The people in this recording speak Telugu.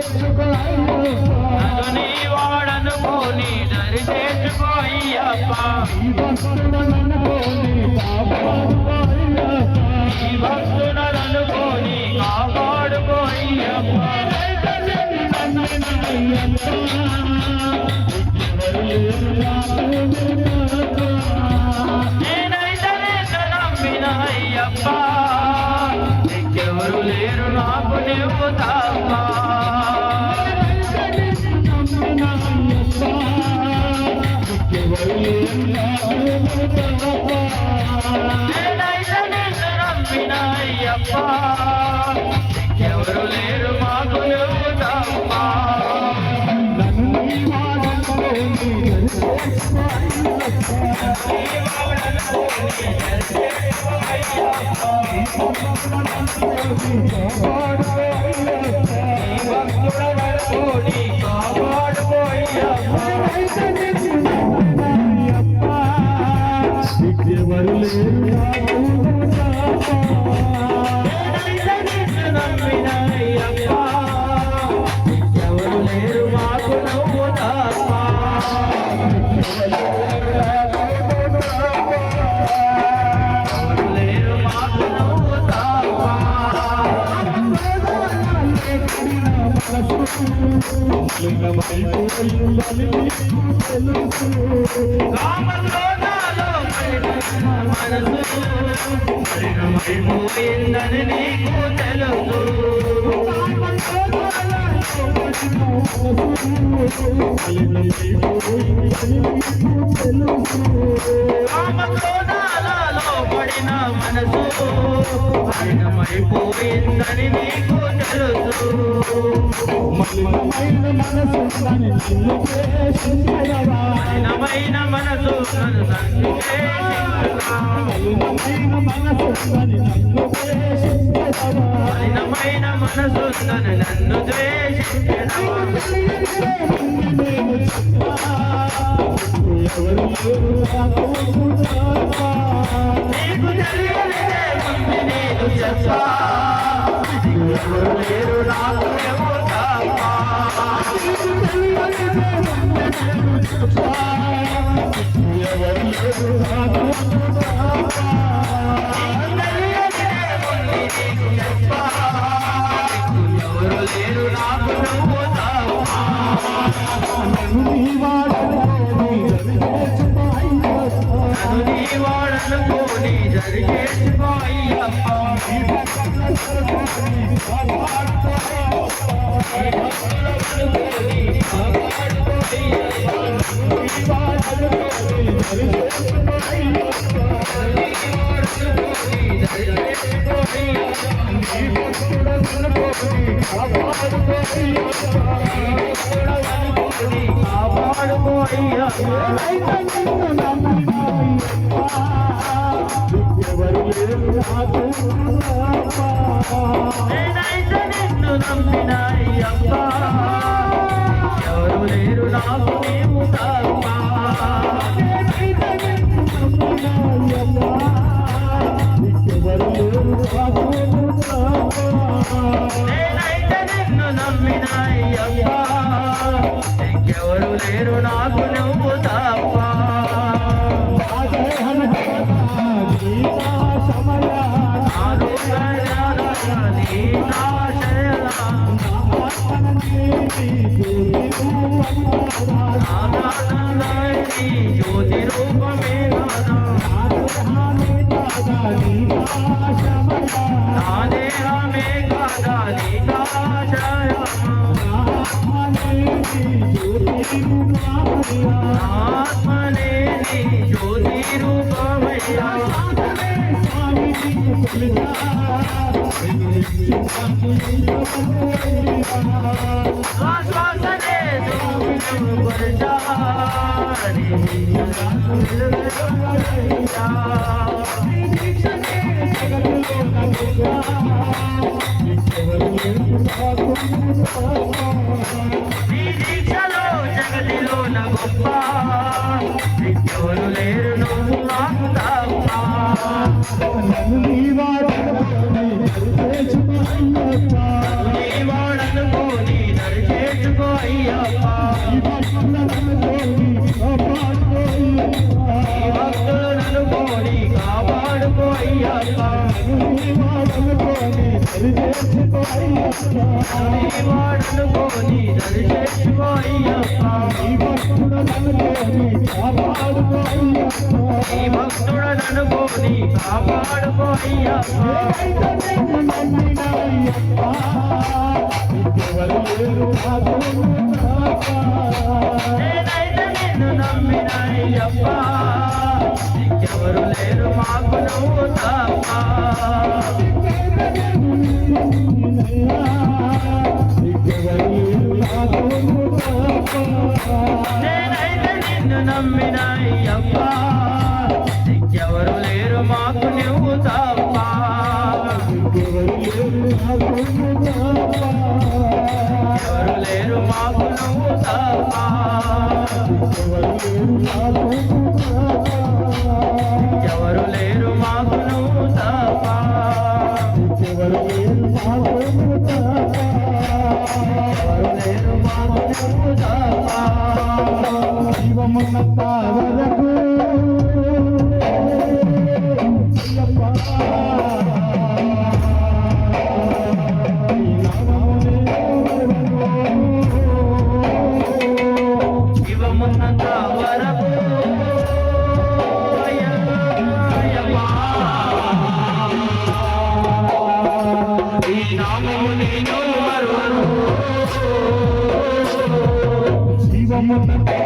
నన్ను నీ వాడనుకోని దరి చేర్చుకో అయ్యప్ప నీ భక్తులనుకోని కాపాడుకో అయ్యప్ప నేనైతే నమ్మిన అయ్యప్ప నీకెవరు లేరు నాకు నువ్వు తప్ప నేనైతే నమ్మిన అయ్యప్ప నీకెవరు లేరు మాకు నువ్వు తప్ప ఎవరు లేరు మాకు నువ్వు తప్ప పోయిందని నీకు తెలుసు కామక్రోధాలలో పడిన మనసు మలినమైపోయిందని నీకు తెలుసు మలినమైన మనసు నన్ను మలినమైన మనసు నన్ను ద్వేషించడం నీకు తెలియలేదే ఉంది నీకు చెప్పా ఎవరు లేరు నాకు ఎవరు తప్ప ఎవరు లేరు నాకు నువ్వు నీ వాడనుకోని జరిగేసుకో అయ్యప్ప నేనైతే నిన్ను నమ్మిన అయ్యప్ప ఎవరు లేరు నాకు నీవు తప్ప నేనైతే నిన్ను నమ్మిన అయ్యప్ప ఇంకెవరు లేరు నాకు నువ్వు తప్ప జ్యోతి రూపమే నా దేహమే కదా ఆత్మనే జ్యోతి రూపమయ్యా శ్వాసనే దీక్షలో జగతిలో నా గొప్ప ఎవరు లేరు నువ్వు నాకు తప్ప నీ వాడనుకోని అయ్యప్ప ఈ భక్తులను కోడి కాపాడుకో అయ్యప్ప వాడను కోని దర్శించుకో అయ్యప్ప ఈ భక్తుడను కోని కాపాడుకో అయ్యప్ప నేనైతే నిన్ను నమ్మిన అయ్యప్ప ఎవరు లేరు మాకు నువ్వు తప్ప నేనైతే నిన్ను నమ్మిన అయ్యప్ప ఎవరు లేరు మాకు నువ్వు తప్ప ఎవరు లేరు మాకు నువ్వు తప్ప ఎవరు లేరు మాకు నువ్వు తప్ప ఎవరు లేరు మాకు నువ్వు తప్ప జీవమున్నంత వరకు జీవమున్నంత వరకు ఈ నామము నేను మరువను జీవమున్నంత